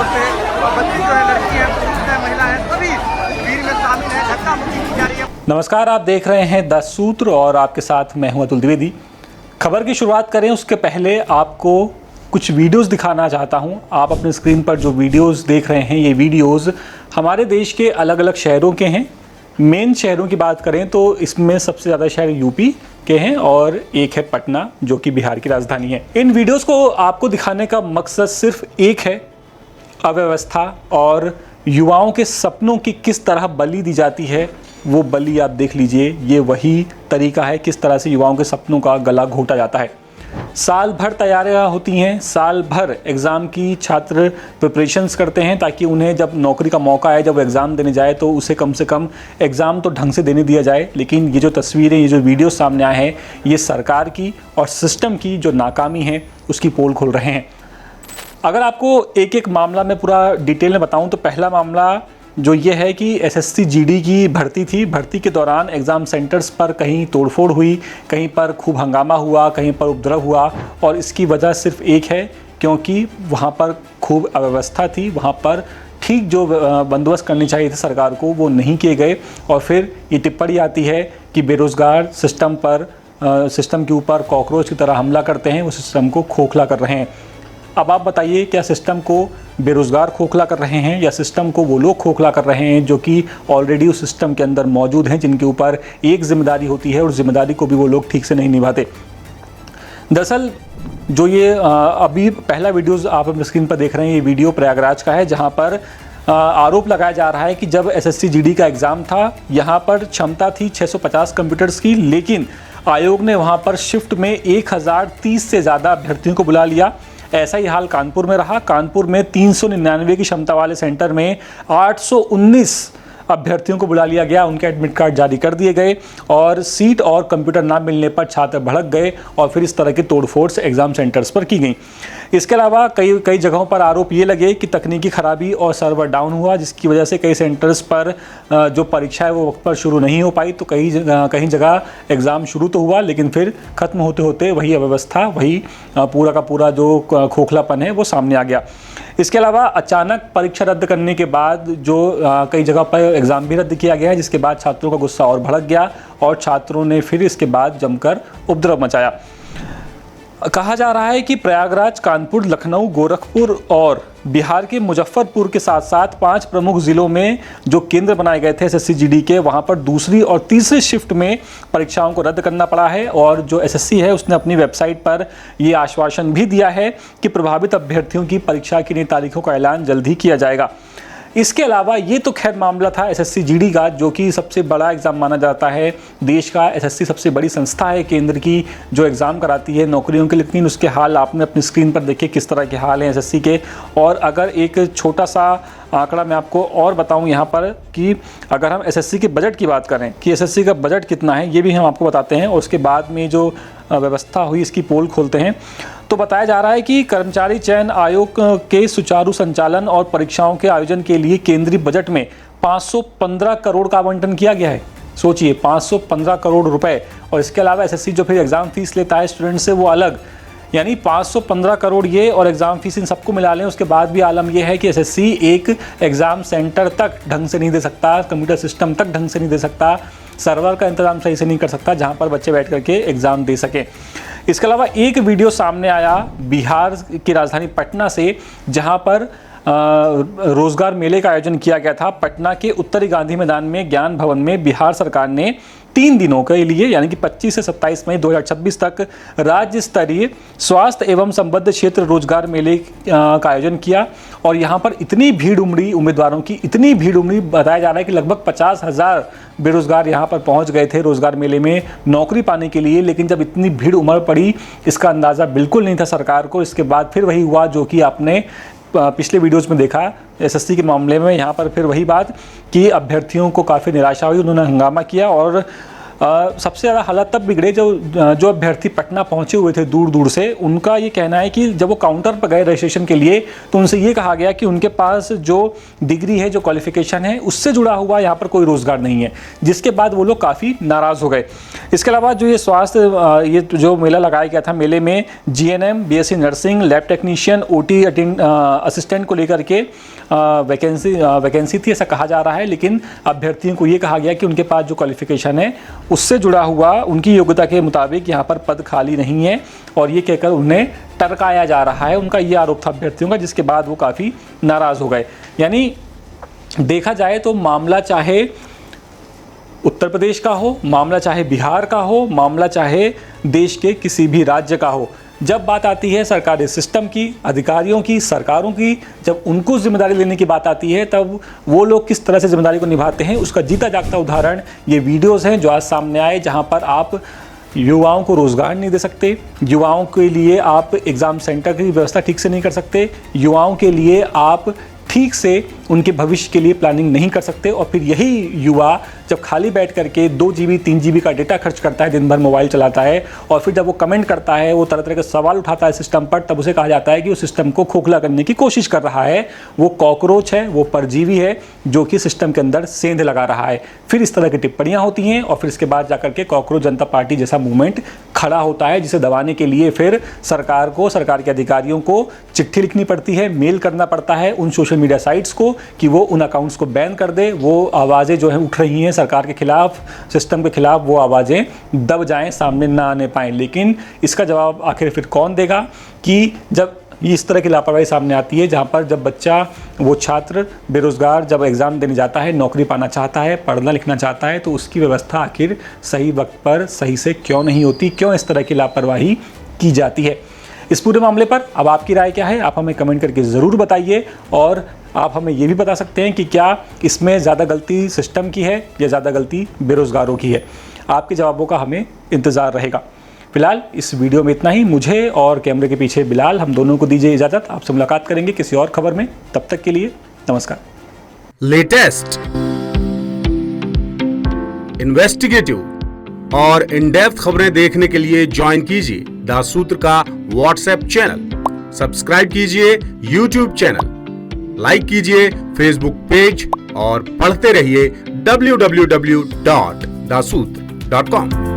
औरतें और बच्चे जो है, लड़की हैं, पुरुष हैं, महिला हैं, सभी भीड़ में शामिल हैं। धक्का मुक्की की जा रही है। नमस्कार, आप देख रहे हैं 10 सूत्र और आपके साथ मैं हूं अतुल द्विवेदी। खबर की शुरुआत करें उसके पहले आपको कुछ वीडियोस दिखाना चाहता हूं। आप अपने स्क्रीन पर जो वीडियोस देख रहे हैं, ये वीडियोस हमारे देश के अलग अलग शहरों के हैं। मेन शहरों की बात करें तो इसमें सबसे ज़्यादा शहर यूपी के हैं और एक है पटना, जो कि बिहार की राजधानी है। इन वीडियोस को आपको दिखाने का मकसद सिर्फ एक है, अव्यवस्था और युवाओं के सपनों की किस तरह बलि दी जाती है। वो बलि आप देख लीजिए, ये वही तरीका है किस तरह से युवाओं के सपनों का गला घोटा जाता है। साल भर तैयारियां होती हैं, साल भर एग्ज़ाम की छात्र प्रिपरेशंस करते हैं ताकि उन्हें जब नौकरी का मौका आए, जब वो एग्ज़ाम देने जाए तो उसे कम से कम एग्ज़ाम तो ढंग से देने दिया जाए। लेकिन ये जो तस्वीरें, ये जो वीडियो सामने आए हैं, ये सरकार की और सिस्टम की जो नाकामी है उसकी पोल खोल रहे हैं। अगर आपको एक एक मामला में पूरा डिटेल में बताऊं तो पहला मामला जो ये है कि एसएससी जीडी की भर्ती थी। भर्ती के दौरान एग्ज़ाम सेंटर्स पर कहीं तोड़फोड़ हुई, कहीं पर खूब हंगामा हुआ, कहीं पर उपद्रव हुआ और इसकी वजह सिर्फ एक है, क्योंकि वहाँ पर खूब अव्यवस्था थी। वहाँ पर ठीक जो बंदोबस्त करनी चाहिए थे सरकार को, वो नहीं किए गए और फिर ये टिप्पणी आती है कि बेरोज़गार सिस्टम के ऊपर कॉकरोच की तरह हमला करते हैं, वो सिस्टम को खोखला कर रहे हैं। अब आप बताइए, क्या सिस्टम को बेरोज़गार खोखला कर रहे हैं या सिस्टम को वो लोग खोखला कर रहे हैं जो कि ऑलरेडी उस सिस्टम के अंदर मौजूद हैं, जिनके ऊपर एक जिम्मेदारी होती है और जिम्मेदारी को भी वो लोग ठीक से नहीं निभाते। दरअसल जो ये अभी पहला वीडियोज़ आप अपने स्क्रीन पर देख रहे हैं, ये वीडियो प्रयागराज का है, जहाँ पर आरोप लगाया जा रहा है कि जब एसएससी जीडी का एग्ज़ाम था, यहाँ पर क्षमता थी 650 कंप्यूटर्स की, लेकिन आयोग ने वहाँ पर शिफ्ट में 1030 से ज़्यादा अभ्यर्थियों को बुला लिया। ऐसा ही हाल कानपुर में रहा। कानपुर में 399 की क्षमता वाले सेंटर में 819 अभ्यर्थियों को बुला लिया गया, उनके एडमिट कार्ड जारी कर दिए गए और सीट और कंप्यूटर ना मिलने पर छात्र भड़क गए और फिर इस तरह की तोड़फोड़ एग्ज़ाम सेंटर्स पर की गई। इसके अलावा कई जगहों पर आरोप ये लगे कि तकनीकी खराबी और सर्वर डाउन हुआ, जिसकी वजह से कई सेंटर्स पर जो परीक्षा है वो वक्त पर शुरू नहीं हो पाई। तो कहीं जगह एग्ज़ाम शुरू तो हुआ, लेकिन फिर ख़त्म होते होते वही अव्यवस्था, वही पूरा का पूरा जो खोखलापन है वो सामने आ गया। इसके अलावा अचानक परीक्षा रद्द करने के बाद जो कई जगह पर एग्ज़ाम भी रद्द किया गया है, जिसके बाद छात्रों का गुस्सा और भड़क गया और छात्रों ने फिर इसके बाद जमकर उपद्रव मचाया। कहा जा रहा है कि प्रयागराज, कानपुर, लखनऊ, गोरखपुर और बिहार के मुजफ्फरपुर के साथ साथ 5 प्रमुख ज़िलों में जो केंद्र बनाए गए थे एसएससी जीडी के, वहाँ पर दूसरी और तीसरी शिफ्ट में परीक्षाओं को रद्द करना पड़ा है। और जो एसएससी है उसने अपनी वेबसाइट पर ये आश्वासन भी दिया है कि प्रभावित अभ्यर्थियों की परीक्षा की नई तारीखों का ऐलान जल्द ही किया जाएगा। इसके अलावा ये तो खैर मामला था एसएससी जीडी का, जो कि सबसे बड़ा एग्ज़ाम माना जाता है देश का। एसएससी सबसे बड़ी संस्था है केंद्र की जो एग्ज़ाम कराती है नौकरियों के, लेकिन उसके हाल आपने अपनी स्क्रीन पर देखे किस तरह के हाल हैं एसएससी के। और अगर एक छोटा सा आंकड़ा मैं आपको और बताऊं यहाँ पर कि अगर हम एसएससी के बजट की बात करें कि एसएससी का बजट कितना है, ये भी हम आपको बताते हैं और उसके बाद में जो व्यवस्था हुई इसकी पोल खोलते हैं। तो बताया जा रहा है कि कर्मचारी चयन आयोग के सुचारू संचालन और परीक्षाओं के आयोजन के लिए केंद्रीय बजट में 515 करोड़ का आवंटन किया गया है। सोचिए, 515 करोड़ रुपए। और इसके अलावा एसएससी जो फिर एग्ज़ाम फीस लेता है स्टूडेंट से, वो अलग, यानी 515 करोड़ ये और एग्ज़ाम फीस इन सबको मिला लें। उसके बाद भी आलम यह है कि एसएससी एक एग्ज़ाम सेंटर तक ढंग से नहीं दे सकता, कंप्यूटर सिस्टम तक ढंग से नहीं दे सकता, सर्वर का इंतजाम सही से नहीं कर सकता जहां पर बच्चे बैठ करके एग्ज़ाम दे सकें। इसके अलावा एक वीडियो सामने आया बिहार की राजधानी पटना से, जहां पर रोजगार मेले का आयोजन किया गया था। पटना के उत्तरी गांधी मैदान में ज्ञान भवन में बिहार सरकार ने 3 दिनों के लिए यानी कि 25 से 27 मई 2026 तक राज्य स्तरीय स्वास्थ्य एवं संबद्ध क्षेत्र रोजगार मेले का आयोजन किया। और यहाँ पर इतनी भीड़ उमड़ी, उम्मीदवारों की इतनी भीड़ उमड़ी, बताया जा रहा है कि लगभग 50,000 बेरोजगार यहाँ पर पहुँच गए थे रोजगार मेले में नौकरी पाने के लिए। लेकिन जब इतनी भीड़ उमड़ पड़ी, इसका अंदाज़ा बिल्कुल नहीं था सरकार को। इसके बाद फिर वही हुआ जो कि आपने पिछले वीडियोज़ में देखा एसएससी के मामले में। यहाँ पर फिर वही बात कि अभ्यर्थियों को काफ़ी निराशा हुई, उन्होंने हंगामा किया और सबसे ज़्यादा हालात तब बिगड़े जो अभ्यर्थी पटना पहुंचे हुए थे दूर दूर से। उनका ये कहना है कि जब वो काउंटर पर गए रजिस्ट्रेशन के लिए तो उनसे ये कहा गया कि उनके पास जो डिग्री है, जो क्वालिफिकेशन है, उससे जुड़ा हुआ यहाँ पर कोई रोज़गार नहीं है, जिसके बाद वो लोग काफ़ी नाराज़ हो गए। इसके अलावा जो ये स्वास्थ्य ये जो मेला लगाया गया था, मेले में GNM, BSc nursing, lab technician, OT assistant को लेकर के वैकेंसी थी ऐसा कहा जा रहा है, लेकिन अभ्यर्थियों को ये कहा गया कि उनके पास जो क्वालिफिकेशन है उससे जुड़ा हुआ उनकी योग्यता के मुताबिक यहाँ पर पद खाली नहीं है, और ये कहकर उन्हें टरकाया जा रहा है। उनका ये आरोप था अभ्यर्थियों का, जिसके बाद वो काफ़ी नाराज़ हो गए। यानी देखा जाए तो मामला चाहे उत्तर प्रदेश का हो, मामला चाहे बिहार का हो, मामला चाहे देश के किसी भी राज्य का हो, जब बात आती है सरकारी सिस्टम की, अधिकारियों की, सरकारों की, जब उनको जिम्मेदारी लेने की बात आती है, तब वो लोग किस तरह से जिम्मेदारी को निभाते हैं उसका जीता जागता उदाहरण ये वीडियोस हैं जो आज सामने आए, जहां पर आप युवाओं को रोज़गार नहीं दे सकते, युवाओं के लिए आप एग्ज़ाम सेंटर की व्यवस्था ठीक से नहीं कर सकते, युवाओं के लिए आप ठीक से उनके भविष्य के लिए प्लानिंग नहीं कर सकते, और फिर यही युवा जब खाली बैठ करके 2 GB 3 GB का डेटा खर्च करता है, दिन भर मोबाइल चलाता है, और फिर जब वो कमेंट करता है, वो तरह तरह के सवाल उठाता है सिस्टम पर, तब उसे कहा जाता है कि वो सिस्टम को खोखला करने की कोशिश कर रहा है, वो कॉकरोच है, वो परजीवी है जो कि सिस्टम के अंदर सेंध लगा रहा है। फिर इस तरह की टिप्पणियाँ होती हैं, और फिर इसके बाद जाकर के कॉकरोच जनता पार्टी जैसा मूवमेंट खड़ा होता है, जिसे दबाने के लिए फिर सरकार को, सरकार के अधिकारियों को चिट्ठी लिखनी पड़ती है, मेल करना पड़ता है उन सोशल मीडिया साइट्स को कि वो उन अकाउंट्स को बैन कर दे। वो आवाज़ें जो हैं उठ रही हैं सरकार के खिलाफ, सिस्टम के खिलाफ, वो आवाज़ें दब जाएं, सामने ना आने पाएँ। लेकिन इसका जवाब आखिर फिर कौन देगा कि जब इस तरह की लापरवाही सामने आती है, जहाँ पर जब बच्चा, वो छात्र बेरोज़गार जब एग्ज़ाम देने जाता है, नौकरी पाना चाहता है, पढ़ना लिखना चाहता है, तो उसकी व्यवस्था आखिर सही वक्त पर सही से क्यों नहीं होती, क्यों इस तरह की लापरवाही की जाती है। इस पूरे मामले पर अब आपकी राय क्या है, आप हमें कमेंट करके ज़रूर बताइए, और आप हमें ये भी बता सकते हैं कि क्या इसमें ज़्यादा गलती सिस्टम की है या ज़्यादा गलती बेरोज़गारों की है। आपके जवाबों का हमें इंतज़ार रहेगा। फिलहाल इस वीडियो में इतना ही। मुझे और कैमरे के पीछे बिलाल, हम दोनों को दीजिए इजाज़त। आपसे मुलाकात करेंगे किसी और खबर में, तब तक के लिए नमस्कार। लेटेस्ट, इन्वेस्टिगेटिव और इन डेप्थ खबरें देखने के लिए ज्वाइन कीजिए द सूत्र का व्हाट्सएप चैनल, सब्सक्राइब कीजिए यूट्यूब चैनल, लाइक कीजिए फेसबुक पेज और पढ़ते रहिए www.dasootra.com।